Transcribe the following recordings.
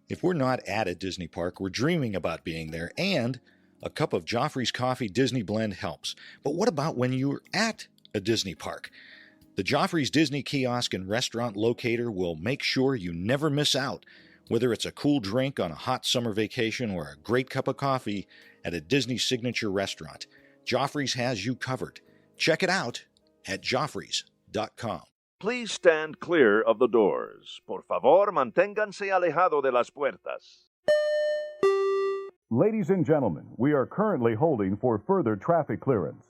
If we're not at a Disney park, we're dreaming about being there, and a cup of Joffrey's Coffee Disney Blend helps. But what about when you're at a Disney park? The Joffrey's Disney Kiosk and Restaurant Locator will make sure you never miss out. Whether it's a cool drink on a hot summer vacation or a great cup of coffee at a Disney signature restaurant, Joffrey's has you covered. Check it out at Joffreys.com. Please stand clear of the doors. Por favor, manténganse alejado de las puertas. Ladies and gentlemen, we are currently holding for further traffic clearance.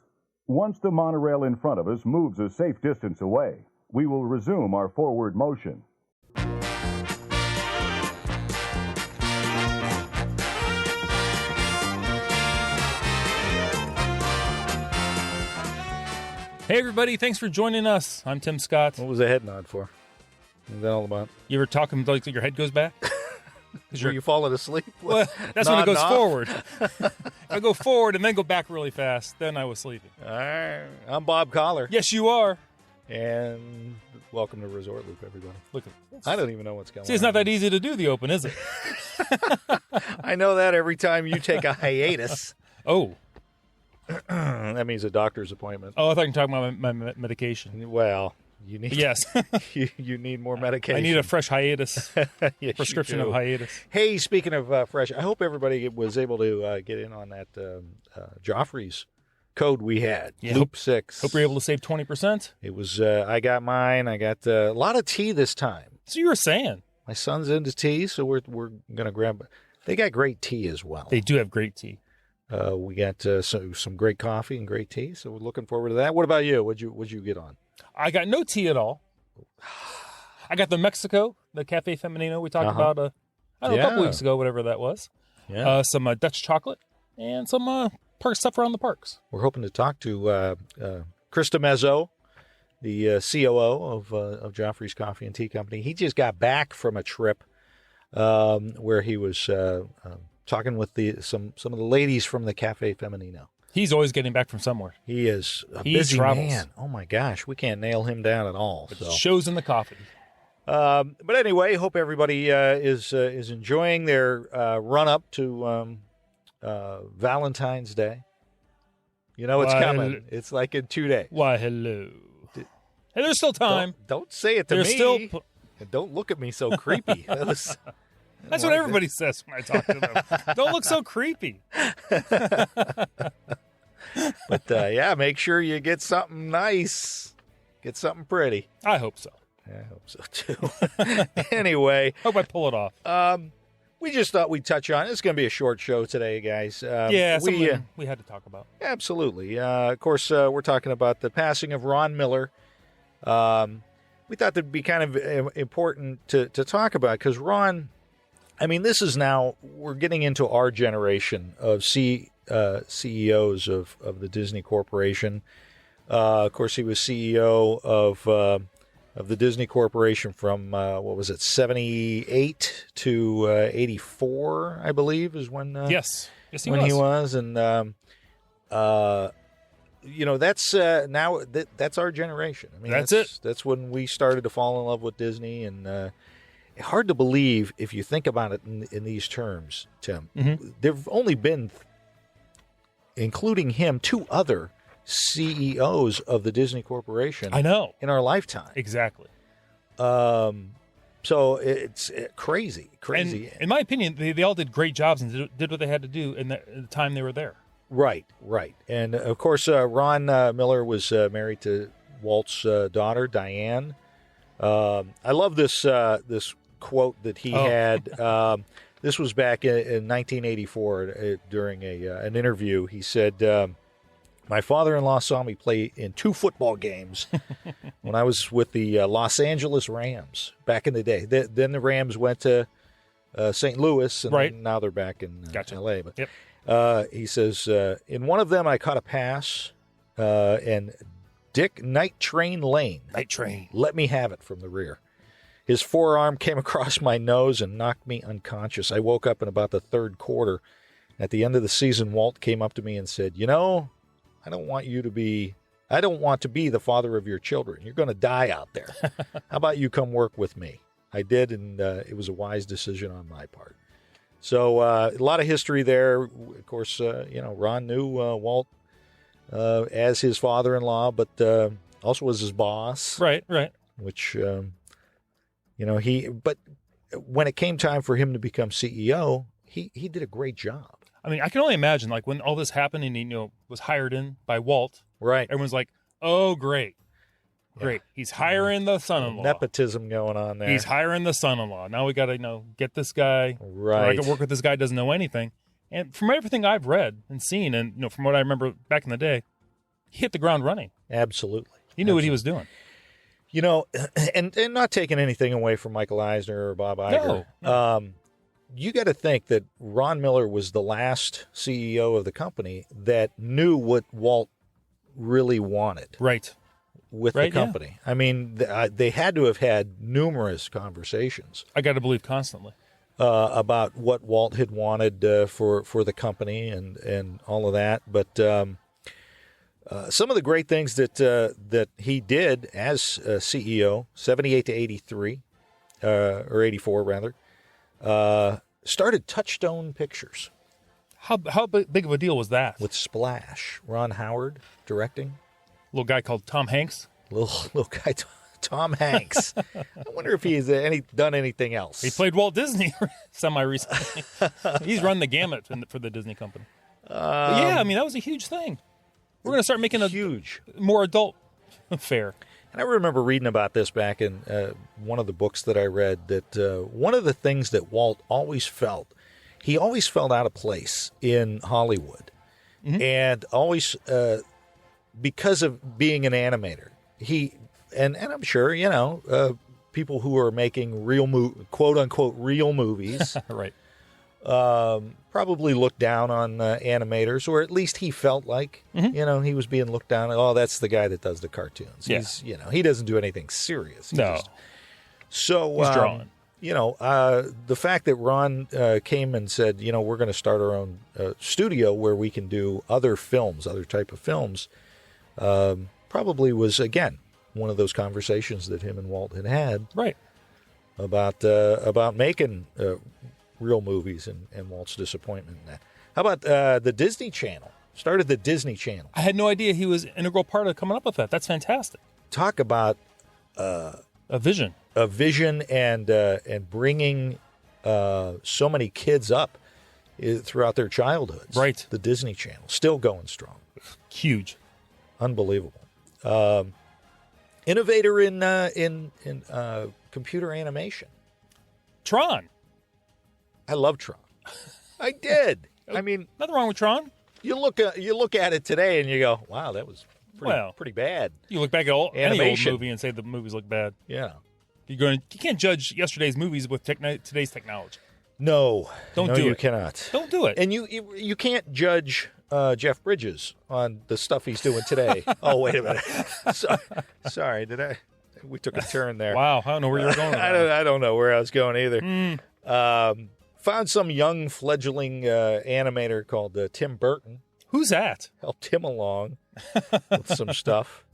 Once the monorail in front of us moves a safe distance away, we will resume our forward motion. Hey everybody, thanks for joining us. I'm Tim Scott. What was the head nod for? What was that all about? You ever talking like your head goes back? Were you falling asleep? Well, that's when it goes forward. I go forward and then go back really fast. Then I was sleeping. All right. I'm Bob Collar. Yes, you are. And welcome to Resort Loop, everybody. Look at I don't even know what's going on. See, it's not that easy to do the open, is it? I know that every time you take a hiatus. Oh. That means a doctor's appointment. Oh, I thought you were talking about my medication. Well, you need yes. you need more medication. I need a fresh hiatus. Yes, prescription of hiatus. Hey, speaking of fresh, I hope everybody was able to get in on that Joffrey's code we had. Yeah, Loop 6. Hope you're able to save 20%. It was, I got mine. I got a lot of tea this time. So you were saying. My son's into tea, so we're going to grab. They got great tea as well. They do have great tea. We got some great coffee and great tea, so we're looking forward to that. What about you? What'd you get on? I got no tea at all. I got the Mexico, the Cafe Femenino we talked about a couple weeks ago, whatever that was. Yeah. Some Dutch chocolate and some park stuff around the parks. We're hoping to talk to Krista Mezzo, the COO of Joffrey's Coffee and Tea Company. He just got back from a trip where he was talking with some of the ladies from the Cafe Femenino. He's always getting back from somewhere. He is a he busy travels. man. Oh my gosh, we can't nail him down at all. So. Shows in the coffee. But anyway, hope everybody is enjoying their run up to Valentine's Day. You know it's coming. It's like in 2 days. Why, hello. Hey, there's still time. Don't say it to there's me. Still and don't look at me so creepy. That's what everybody says when I talk to them. Don't look so creepy. But, yeah, make sure you get something nice. Get something pretty. I hope so. I hope so, too. Anyway. Hope I pull it off. We just thought we'd touch on it. It's going to be a short show today, guys. We had to talk about. Absolutely. Of course, we're talking about the passing of Ron Miller. We thought that'd be kind of important to talk about because Ron, I mean, this is now, we're getting into our generation of CEOs of the Disney Corporation. Of course, he was CEO of the Disney Corporation from, 78 to 84, I believe, is when yes, he was. And, that's now that's our generation. I mean, that's it. That's when we started to fall in love with Disney. And hard to believe if you think about it in these terms, Tim. Mm-hmm. There have only been, including him, 2 other CEOs of the Disney Corporation. I know. In our lifetime. Exactly. So it's crazy. And in my opinion, they all did great jobs and did what they had to do in the time they were there. Right. And, of course, Ron Miller was married to Walt's daughter, Diane. I love this quote that he had. This was back in 1984 during an interview. He said, my father-in-law saw me play in 2 football games when I was with the Los Angeles Rams back in the day. Then the Rams went to St. Louis, and now they're back in L.A. But he says, in one of them I caught a pass, and Dick Night Train Lane let me have it from the rear. His forearm came across my nose and knocked me unconscious. I woke up in about the 3rd quarter. At the end of the season, Walt came up to me and said, I don't want to be the father of your children. You're going to die out there. How about you come work with me? I did, and it was a wise decision on my part. So a lot of history there. Of course, Ron knew Walt as his father-in-law, but also was his boss. Right. Which, but when it came time for him to become CEO, he did a great job. I mean, I can only imagine, like, when all this happened and he, was hired in by Walt. Right. Everyone's like, oh, great. Great. He's hiring the son-in-law. Nepotism going on there. He's hiring the son-in-law. Now we got to, get this guy. Right. I can work with this guy who doesn't know anything. And from everything I've read and seen, and, from what I remember back in the day, he hit the ground running. Absolutely. He knew what he was doing. And not taking anything away from Michael Eisner or Bob Iger. No. You got to think that Ron Miller was the last CEO of the company that knew what Walt really wanted. Right. With the company. Yeah. I mean, they had to have had numerous conversations. I got to believe constantly. About what Walt had wanted for the company and all of that. But some of the great things that he did as CEO, 78 to 83, or 84 rather, started Touchstone Pictures. How big of a deal was that? With Splash, Ron Howard directing. Little guy called Tom Hanks. Little guy, Tom Hanks. I wonder if he's done anything else. He played Walt Disney semi-recently. He's run the gamut for the Disney company. Yeah, I mean, that was a huge thing. We're going to start making a huge, more adult fare. And I remember reading about this back in one of the books that I read, that one of the things that Walt always felt, he always felt out of place in Hollywood. Mm-hmm. And always, because of being an animator, and I'm sure, people who are making quote unquote real movies, right, probably looked down on animators, or at least he felt like, he was being looked down. Oh, that's the guy that does the cartoons. Yeah. He's, he doesn't do anything serious. No. He's drawing. The fact that Ron came and said, we're going to start our own studio where we can do other type of films, probably was, again, one of those conversations that him and Walt had right, about making real movies and Walt's disappointment in that. How about the Disney Channel? Started the Disney Channel. I had no idea he was an integral part of coming up with that. That's fantastic. Talk about a vision. A vision and bringing so many kids up throughout their childhoods. Right. The Disney Channel, still going strong. Huge. Unbelievable. Innovator in computer animation. Tron. I love Tron. I did. I mean, nothing wrong with Tron. You look at it today and you go, "Wow, that was pretty bad." You look back at any old movie and say the movies look bad. Yeah. You can't judge yesterday's movies with today's technology. No, don't do it. You cannot. Don't do it. And you can't judge Jeff Bridges on the stuff he's doing today. Oh, wait a minute. Sorry, we took a turn there. Wow, I don't know where you're going. I don't know where I was going either. Found some young fledgling animator called Tim Burton. Who's that? Helped him along with some stuff.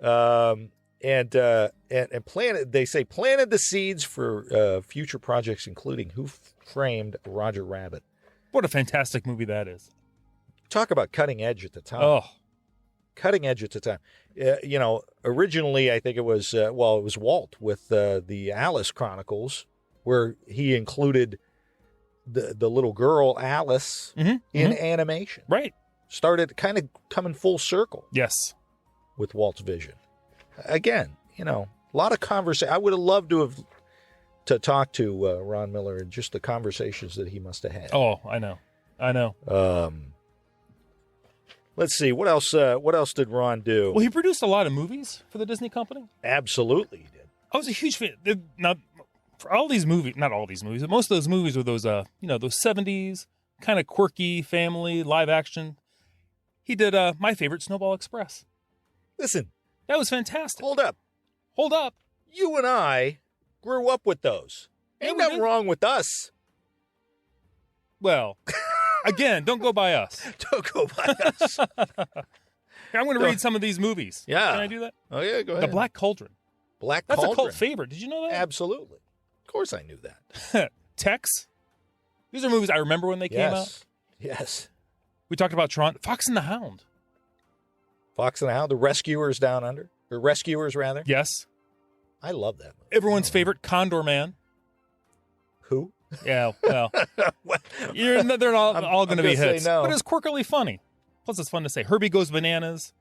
And planted the seeds for future projects, including Who Framed Roger Rabbit. What a fantastic movie that is. Talk about cutting edge at the time. Oh. Cutting edge at the time. Originally I think it was Walt with the Alice Chronicles, where he included the little girl Alice in animation. Right. Started kind of coming full circle. Yes. With Walt's vision. Again, a lot of conversation. I would have loved to talk to Ron Miller and just the conversations that he must have had. Oh, I know. Let's see. What else did Ron do? Well, he produced a lot of movies for the Disney company. Absolutely, he did. I was a huge fan. Now, for all these movies, not all these movies, but most of those movies were those, those 70s kind of quirky family live action. He did my favorite, Snowball Express. Listen. That was fantastic. Hold up. You and I grew up with those. Ain't nothing wrong with us. Well, again, don't go by us. Don't go by us. I'm going to read some of these movies. Yeah. Can I do that? Oh, yeah, go ahead. The Black Cauldron. That's a cult favorite. Did you know that? Absolutely. Of course I knew that. Tex. These are movies I remember when they came out. Yes. We talked about Tron. Fox and the Hound. Fox and the Hound, The Rescuers Down Under. Or Rescuers, rather. Yes. I love that movie. Everyone's favorite, Condor Man. Who? Yeah, well, they're all going to be hits. No. But it's quirkily funny. Plus, it's fun to say. Herbie Goes Bananas.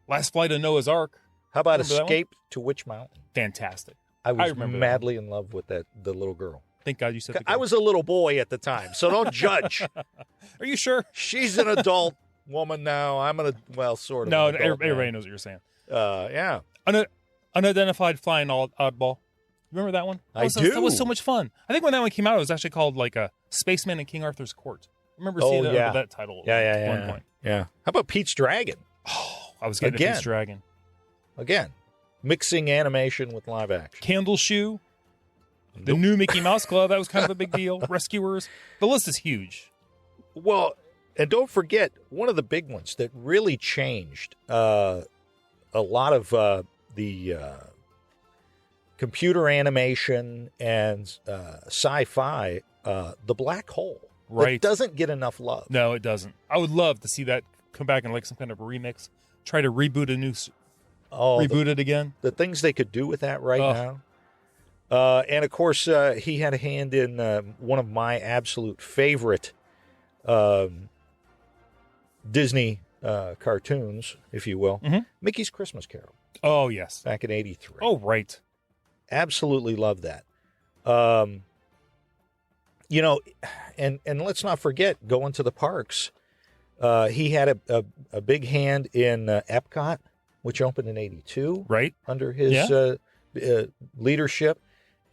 Last Flight of Noah's Ark. How about Remember Escape to Witch Mountain? Fantastic. I was remember madly in love with the little girl. Thank God you said that. I was a little boy at the time, so don't judge. Are you sure? She's an adult woman now. I'm sort of. No, an adult everybody man. knows what you're saying. Yeah. Unidentified Flying Oddball. Remember that one? I do. That was so much fun. I think when that one came out, it was actually called like a Spaceman in King Arthur's Court. I remember seeing that title at one point. Yeah. How about Pete's Dragon? Oh, I was getting Pete's Dragon. Again, mixing animation with live action. Candle Shoe. The new Mickey Mouse Club, that was kind of a big deal. Rescuers. The list is huge. Well, and don't forget, one of the big ones that really changed a lot of the computer animation and sci-fi, The Black Hole. Right. It doesn't get enough love. No, it doesn't. I would love to see that come back in like some kind of remix. Try to reboot it again. The things they could do with that now. And of course, he had a hand in one of my absolute favorite Disney cartoons, if you will, Mickey's Christmas Carol. Oh, yes. Back in 83. Oh, right. Absolutely love that. And let's not forget, going to the parks, he had a big hand in Epcot, which opened in 82. Right. Under his leadership.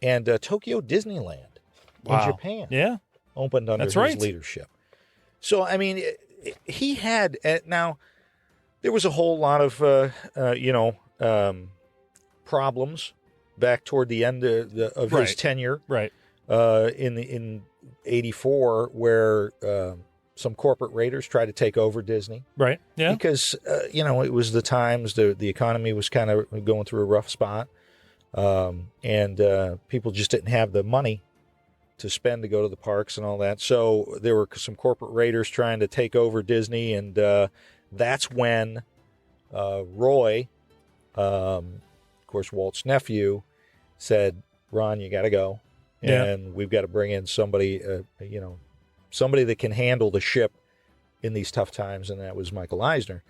And Tokyo Disneyland in Japan opened under his leadership. So, I mean, he had now there was a whole lot of problems back toward the end of his tenure, in '84, where some corporate raiders tried to take over Disney, because it was the times the economy was kind of going through a rough spot, and people just didn't have the money to spend to go to the parks and all that. So there were some corporate raiders trying to take over Disney, and that's when Roy, of course, Walt's nephew, said, "Ron, you got to go, and we've got to bring in somebody, somebody that can handle the ship in these tough times," and that was Michael Eisner.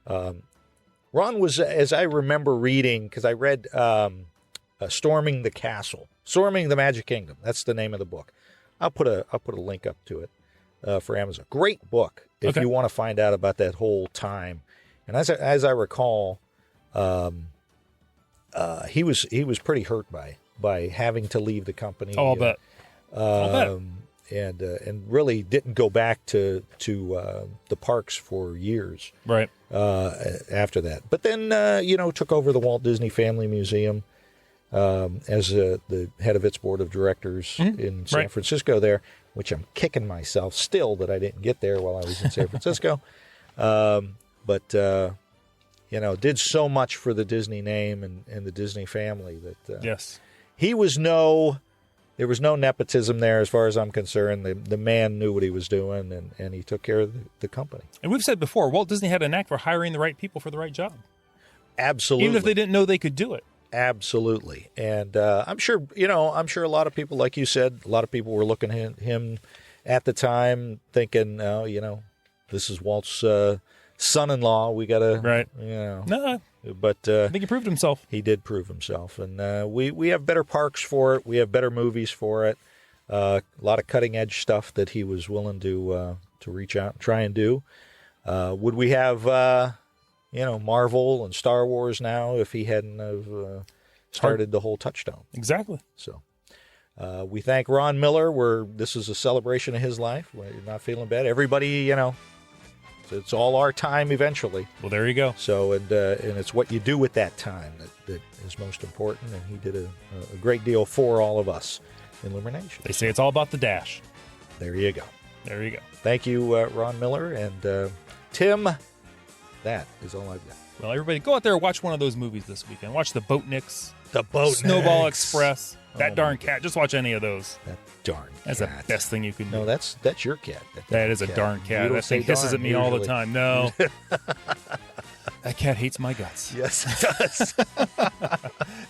Ron was, as I remember reading, because I read Storming the Magic Kingdom. That's the name of the book. I'll put a link up to it for Amazon. Great book if you want to find out about that whole time. And as I recall, he was pretty hurt by having to leave the company. Oh, I'll bet. And really didn't go back to the parks for years. Right. After that, but then took over the Walt Disney Family Museum as the head of its board of directors in San Francisco there, which I'm kicking myself still that I didn't get there while I was in San Francisco. But did so much for the Disney name and the Disney family that there was no nepotism there as far as I'm concerned. The man knew what he was doing, and he took care of the company. And we've said before, Walt Disney had a knack for hiring the right people for the right job. Absolutely. Even if they didn't know they could do it. Absolutely. And I'm sure a lot of people, like you said, a lot of people were looking at him at the time thinking, this is Walt's son-in-law. We got to, No, but I think he proved himself. He did prove himself. And we have better parks for it. We have better movies for it. A lot of cutting-edge stuff that he was willing to reach out and try and do. Would we have... Marvel and Star Wars now if he hadn't have started the whole Touchstone. Exactly. So we thank Ron Miller. This is a celebration of his life. We're not feeling bad. Everybody, it's all our time eventually. Well, there you go. So, and it's what you do with that time that is most important. And he did a great deal for all of us in Illumination. They say it's all about the dash. There you go. There you go. Thank you, Ron Miller. And Tim, that is all I've got. Well, everybody, go out there and watch one of those movies this weekend. Watch The Boatniks. The boat Snowball necks. Express. That Oh, darn my cat. Just watch any of those. That darn That's cat. the best thing you can do. No, that's your cat. That is a darn cat. You don't That thing say hisses darn at me all the usually. time. No. That cat hates my guts. Yes, it does.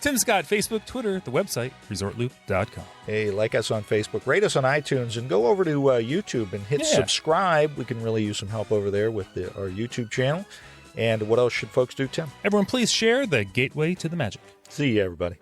Tim Scott, Facebook, Twitter, the website, ResortLoop.com. Hey, like us on Facebook, rate us on iTunes, and go over to YouTube and hit Yeah. subscribe. We can really use some help over there with our YouTube channel. And what else should folks do, Tim? Everyone, please share the gateway to the magic. See you, everybody.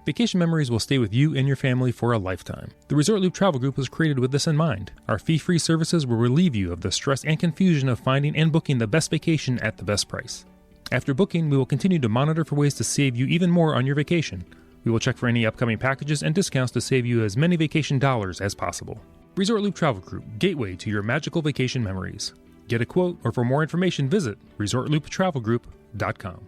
Vacation memories will stay with you and your family for a lifetime. The Resort Loop Travel Group was created with this in mind. Our fee-free services will relieve you of the stress and confusion of finding and booking the best vacation at the best price. After booking, we will continue to monitor for ways to save you even more on your vacation. We will check for any upcoming packages and discounts to save you as many vacation dollars as possible. Resort Loop Travel Group, gateway to your magical vacation memories. Get a quote, or for more information, visit ResortLoopTravelGroup.com.